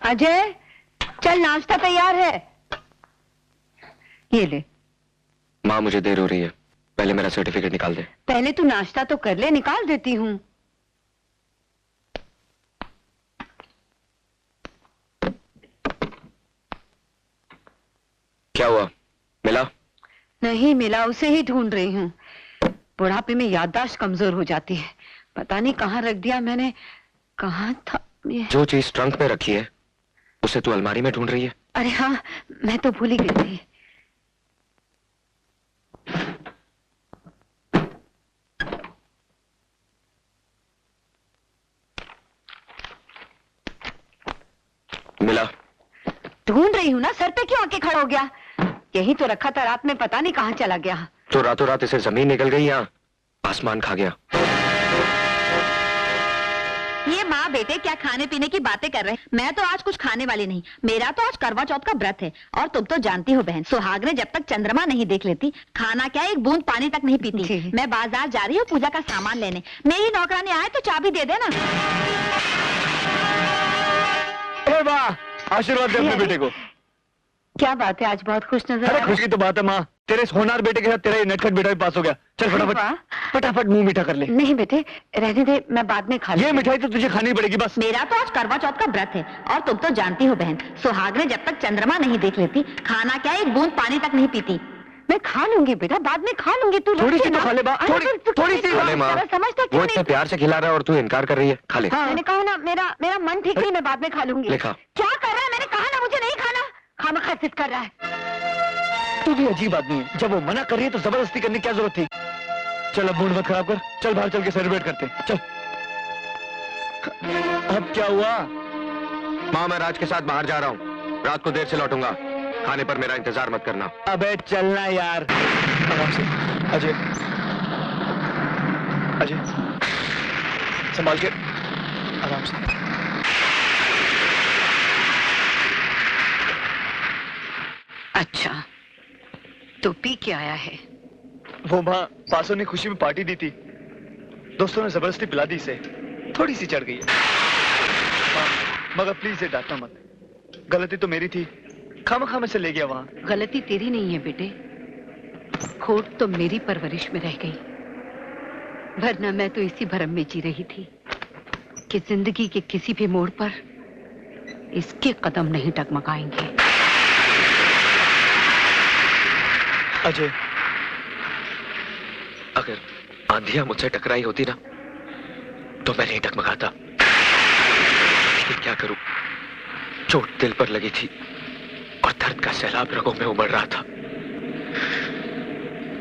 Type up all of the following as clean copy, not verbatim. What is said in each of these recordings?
अजय, चल नाश्ता तैयार है। ये ले। माँ मुझे देर हो रही है, पहले मेरा सर्टिफिकेट निकाल दे। पहले तू नाश्ता तो कर ले, निकाल देती हूँ। क्या हुआ, मिला? नहीं मिला, उसे ही ढूंढ रही हूँ। बुढ़ापे में याददाश्त कमजोर हो जाती है, पता नहीं कहाँ रख दिया मैंने। कहाँ था ये? जो चीज ट्रंक में रखी है उसे तू अलमारी में ढूंढ रही है? अरे हाँ, मैं तो भूल ही गई थी। मिला? ढूंढ रही हूँ ना, सर पे क्यों आके खड़ा हो गया? यही तो रखा था रात में, पता नहीं कहाँ चला गया। तो रातों रात इसे जमीन निकल गई या आसमान खा गया? ये माँ बेटे क्या खाने पीने की बातें कर रहे हैं। मैं तो आज कुछ खाने वाली नहीं, मेरा तो आज करवा चौथ का व्रत है। और तुम तो जानती हो बहन, सुहागने जब तक चंद्रमा नहीं देख लेती, खाना क्या एक बूंद पानी तक नहीं पीती। मैं बाजार जा रही हूँ पूजा का सामान लेने, मेरी नौकरानी आए तो चाबी दे देना। आशीर्वाद दे अपने बेटे को। क्या बात है, आज बहुत खुश नजर आ रहा है। खुशी की तो बात है माँ, तेरे होनहार बेटे के साथ तेरा ये नटखट बेटा भी पास हो गया। चल फटाफट फटाफट मुंह मीठा कर ले। नहीं बेटे, रहने दे, मैं बाद में खा लूंगी। ये मिठाई तो तुझे खानी पड़ेगी बस। मेरा तो आज करवा चौथ का व्रत है, और तुम तो जानती हो बहन, सुहागने जब तक चंद्रमा नहीं देख लेती, खाना क्या एक बूंद पानी तक नहीं पीती। मैं खा लूंगी बेटा, बाद में खा लूंगी। तू थोड़ी सी तो खा ले बा, थोड़ी सी खा ले माँ। वो इतने प्यार से खिला रहा है और तू इनकार कर रही है। खा ले। मैंने कहा ना, मेरा मन ठीक नहीं, मैं बाद में खा लूंगी। लिखा। क्या कर रहा है? मैंने कहा ना मुझे नहीं खाना। खामखा जिद कर रहा है। तू भी अजीब आदमी है, जब वो मना कर रही है तो जबरदस्ती करने की क्या जरूरत थी। चल अब मूड मत खराब कर, चल बाहर चल के सेलिब्रेट करते हैं, चल। अब क्या हुआ? माँ मैं राज के साथ बाहर जा रहा हूँ, रात को देर से लौटूंगा, खाने पर मेरा इंतजार मत करना। अबे चलना यार। आराम से अजय, अजय संभाल के, आराम से। अच्छा, तो पी के आया है? वो माँ पासों ने खुशी में पार्टी दी थी, दोस्तों ने जबरदस्ती पिला दी इसे, थोड़ी सी चढ़ गई है। माँ मगर प्लीज ये डांटना मत, गलती तो मेरी थी, खामखा में से ले गया वहां। गलती तेरी नहीं है बेटे, खोट तो मेरी परवरिश में रह गई, वरना मैं तो इसी भरम में जी रही थी कि जिंदगी के किसी भी मोड़ पर इसके कदम नहीं टगमगाएंगे। अजय, अगर आंधियां मुझसे टकराई होती ना तो मैं नहीं टकमगाता, लेकिन क्या करूं, चोट दिल पर लगी थी और दर्द का सैलाब रगों में उमड़ रहा था।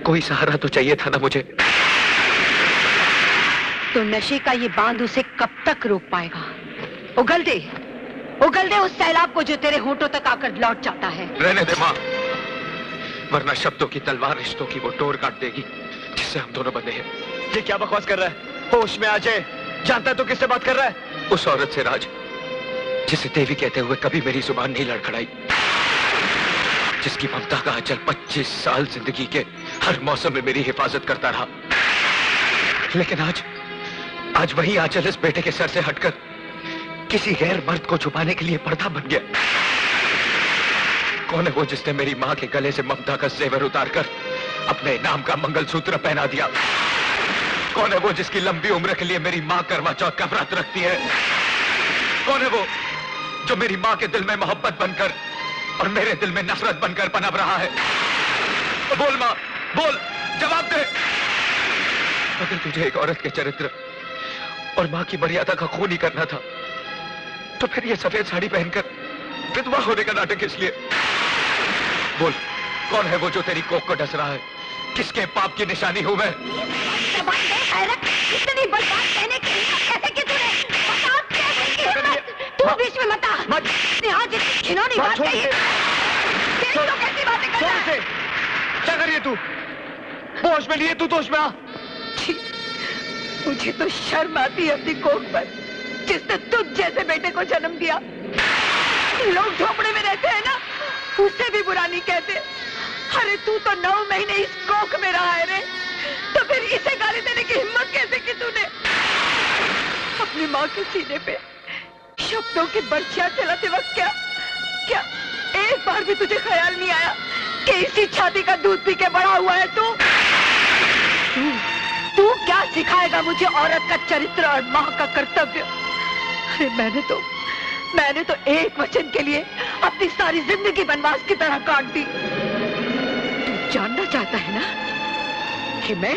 कोई सहारा तो चाहिए था ना मुझे। तो नशे का ये बांध उसे कब तक रोक पाएगा? उगल दे उस सैलाब को जो तेरे होठों तक आकर लौट जाता है। रहने दे माँ, वरना शब्दों की तलवार रिश्तों की वो डोर काट देगी जिससे हम दोनों बंधे हैं। ये क्या बकवास कर रहा है? होश में आ जाए, जानता है तो किससे बात कर रहा है? उस औरत से राज, जिसे देवी कहते हुए कभी मेरी जुबान नहीं लड़खड़ाई, जिसकी ममता का आंचल 25 साल जिंदगी के हर मौसम में मेरी हिफाजत करता रहा। लेकिन आज वही आंचल इस बेटे के सर से हटकर किसी गैर मर्द को छुपाने के लिए पर्दा बन गया। कौन है वो जिसने मेरी माँ के गले से ममता का जेवर उतारकर अपने नाम का मंगलसूत्र पहना दिया? कौन है वो जिसकी लंबी उम्र के लिए मेरी माँ करवा चौथ का व्रत रखती है? कौन है वो जो मेरी माँ के दिल में मोहब्बत बनकर और मेरे दिल में नफरत बनकर पनप रहा है? बोल माँ, बोल, जवाब दे। अगर तुझे एक औरत के चरित्र और माँ की मर्यादा का खून ही करना था तो फिर ये सफेद साड़ी पहनकर विधवा होने का नाटक किस लिए? बोल, कौन है वो जो तेरी कोख को डस रहा है? किसके पाप की निशानी हूं मैं? इतनी बड़ी बात कहने की कैसे की तूने? तू बीच में मत आ। यहाँ जितनी घिनौनी बात कही है, तेरी तो कैसी बातें कर रहा है? क्या कर रही है तू? होश में नहीं है तू, तो होश में आ। मुझे तो शर्म आती है अपनी कोख पर, जिसने तुझ जैसे बेटे को जन्म दिया। लोग झोपड़े में रहते हैं ना, उससे भी बुरा नहीं कहते। अरे तू तो 9 महीने इस कोख में रहा है रे, तो फिर इसे गाली देने की हिम्मत कैसे की तूने? अपनी माँ के सीने पे शब्दों की बर्छियां चलाते वक्त क्या एक बार भी तुझे ख्याल नहीं आया कि इसी छाती का दूध पी के बड़ा हुआ है तू क्या सिखाएगा मुझे औरत का चरित्र और माँ का कर्तव्य? अरे मैंने तो एक वचन के लिए अपनी सारी जिंदगी वनवास की तरह काट दी। तू जानना चाहता है ना कि मैं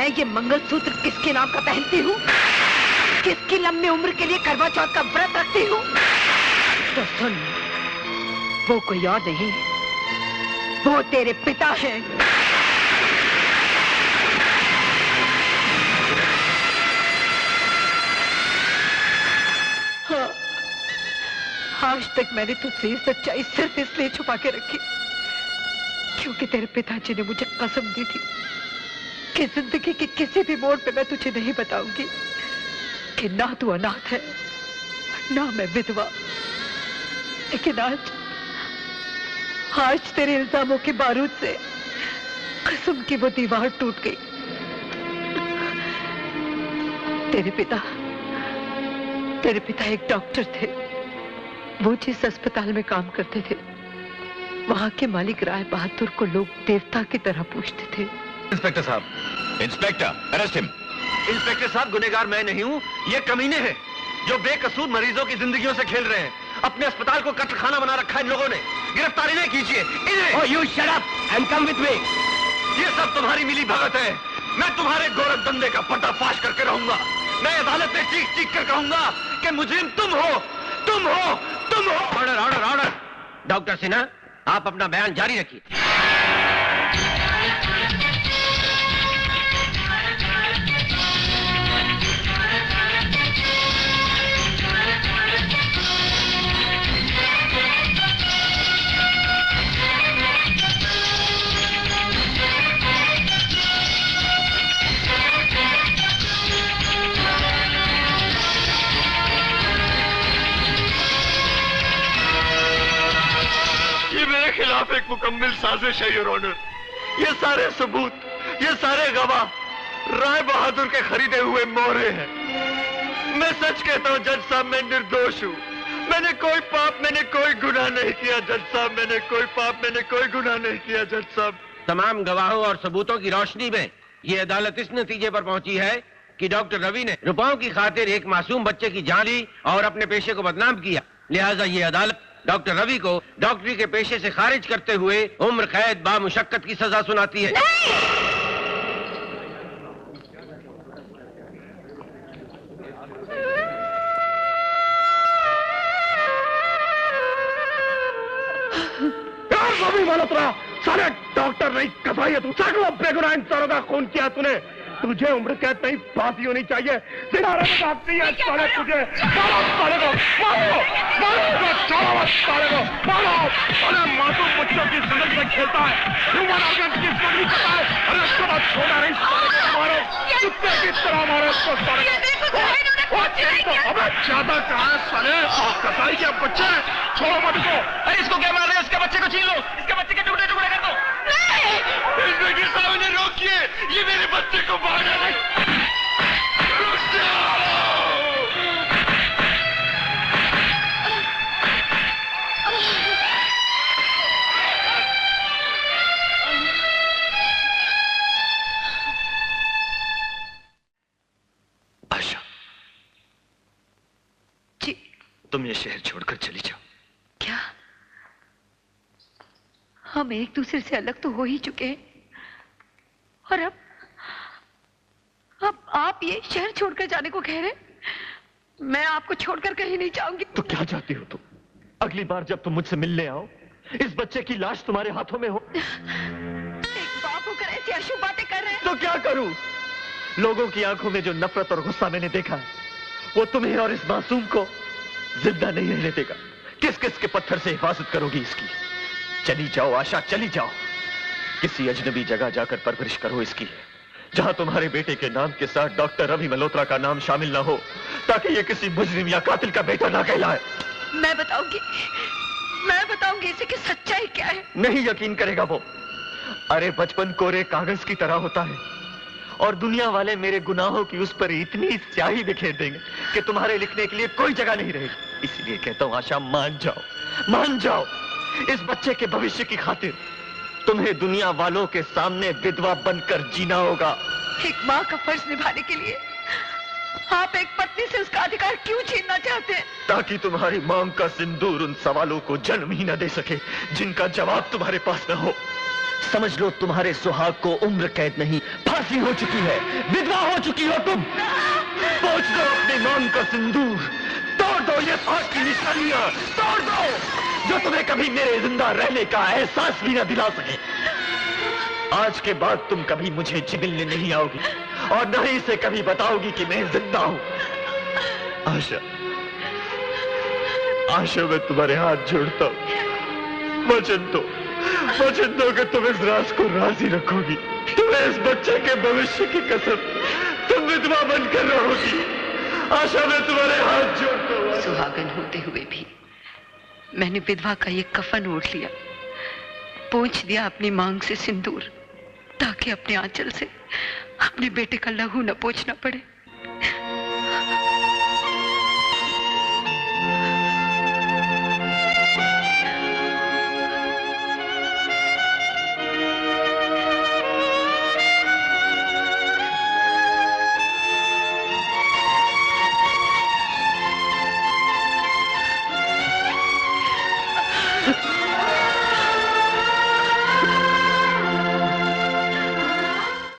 ये मंगलसूत्र किसके नाम का पहनती हूँ, किसकी लंबी उम्र के लिए करवा चौथ का व्रत रखती हूँ? तो सुन, वो कोई और नहीं, वो तेरे पिता हैं। हाँ, आज तक मैंने तुझसे ये सच्चाई सिर्फ इसलिए छुपा के रखी क्योंकि तेरे पिताजी ने मुझे कसम दी थी कि जिंदगी के किसी भी मोड़ पे मैं तुझे नहीं बताऊंगी कि ना तू अनाथ है ना मैं विधवा। लेकिन आज तेरे इल्जामों के बारूद से कसम की वो दीवार टूट गई। तेरे पिता एक डॉक्टर थे। वो जिस अस्पताल में काम करते थे वहां के मालिक राय बहादुर को लोग देवता की तरह पूछते थे। इंस्पेक्टर साहब, इंस्पेक्टर अरेस्ट हिम। इंस्पेक्टर साहब, गुनहगार मैं नहीं हूँ, ये कमीने हैं जो बेकसूर मरीजों की जिंदगियों से खेल रहे हैं। अपने अस्पताल को कत्लखाना बना रखा है इन लोगों ने। गिरफ्तारी नहीं कीजिए इन्हें। Oh, you shut up and come with me. ये सब तुम्हारी मिली भगत है। मैं तुम्हारे गोरख धंधे का पर्दाफाश करके रहूंगा। मैं अदालत में चीख चीख कर कहूंगा कि मुजरिम तुम हो, तुम हो, तुम हो। Order order order. Doctor Sinha, आप अपना बयान जारी रखिए। खिलाफ एक मुकम्मल साजिश है योर ऑनर। ये सारे सबूत, ये सारे गवाह राय बहादुर के खरीदे हुए मोहरे हैं। मैं सच कहता हूँ जज साहब, मैं निर्दोष हूँ। मैंने कोई पाप, मैंने कोई गुनाह नहीं किया जज साहब। मैंने कोई पाप, मैंने कोई गुनाह नहीं किया जज साहब। तमाम गवाहों और सबूतों की रोशनी में ये अदालत इस नतीजे पर पहुंची है कि डॉक्टर रवि ने रुपयों की खातिर एक मासूम बच्चे की जान ली और अपने पेशे को बदनाम किया। लिहाजा ये अदालत डॉक्टर रवि को डॉक्टरी के पेशे से खारिज करते हुए उम्र कैद बामुशक्कत की सजा सुनाती है। मल्होत्रा, सारे डॉक्टर नहीं कसाई है तू। सैकड़ों बेगुनाह इंसानों का खून किया तूने। तुझे उम्र कैद नहीं, फांसी होनी चाहिए। सिनारे में काटती है साले तुझे। मारो साले को, मारो, मारो साले को, मारो। अरे मासूम बच्चों की जिंदगी में खेलता है, ह्यूमन ऑर्गन की स्टडी करता है। अरे इसको बात छोड़ा नहीं, साले को मारो, कुत्ते की तरह मारो इसको साले को। अबे ज्यादा कहा है साले, कसाई के बच्चे, छोड़ो मत इसको। अरे इसको क्या मार रहे हो? इसके बच्चे को छीन लो, इसके बच्चे के टुकड़े टुकड़े कर दो। इंस्पेक्टर साहब ने रोकिए, ये मेरे बच्चे को मारना नहीं। आशा, जी, तुम ये शहर छोड़कर चली जाओ। क्या हम एक दूसरे से अलग तो हो ही चुके हैं और अब आप ये शहर छोड़कर जाने को कह रहे? मैं आपको छोड़कर कहीं नहीं जाऊंगी। तो क्या चाहती हो तुम? अगली बार जब तुम मुझसे मिलने आओ, इस बच्चे की लाश तुम्हारे हाथों में हो। एक बाप होकर ऐसी अशुभ बातें कर रहे हैं। तो क्या करूं? लोगों की आंखों में जो नफरत और गुस्सा मैंने देखा है, वो तुम्हें और इस मासूम को जिंदा नहीं रहने देगा। किस किस के पत्थर से हिफाजत करोगी इसकी? चली जाओ आशा, चली जाओ। किसी अजनबी जगह जाकर परवरिश करो इसकी, जहां तुम्हारे बेटे के नाम के साथ डॉक्टर रवि मल्होत्रा का नाम शामिल ना हो, ताकि ये किसी मुजरिम या कातिल का बेटा ना कहलाए। मैं बताऊंगी इसे कि सच्चाई क्या है। नहीं यकीन करेगा वो। अरे बचपन कोरे कागज की तरह होता है और दुनिया वाले मेरे गुनाहों की उस पर इतनी स्याही बिखेर देंगे कि तुम्हारे लिखने के लिए कोई जगह नहीं रहेगी। इसलिए कहता हूं आशा, मान जाओ। इस बच्चे के भविष्य की खातिर तुम्हें दुनिया वालों के सामने विधवा बनकर जीना होगा। एक माँ का फर्ज निभाने के लिए आप एक पत्नी से उसका अधिकार क्यों छीनना चाहते हैं? ताकि तुम्हारी मांग का सिंदूर उन सवालों को जन्म ही न दे सके जिनका जवाब तुम्हारे पास न हो। समझ लो तुम्हारे सुहाग को उम्र कैद नहीं, फांसी हो चुकी है, विधवा हो चुकी हो तुम। पोंछ दो अपनी मांग का सिंदूर, तोड़ दो ये फांस की निशानियां, तोड़ दो जो तुम्हें कभी मेरे जिंदा रहने का एहसास भी न दिला सके। आज के बाद तुम कभी मुझे जिगलने नहीं आओगी और न ही इसे कभी बताओगी कि मैं जिंदा हूं। आशा मैं तुम्हारे हाथ जोड़ता हूं, वचन दो कि तुम इस राज को राजी रखोगी। तुम्हें इस बच्चे के भविष्य की कसम, तुम विधवा बनकर रहोगी। आशा मैं तुम्हारे हाथ जोड़ता हूं। सुहागन होते हुए भी मैंने विधवा का ये कफन ओढ़ लिया, पोंछ दिया अपनी मांग से सिंदूर, ताकि अपने आंचल से अपने बेटे का लहू न पोंछना पड़े।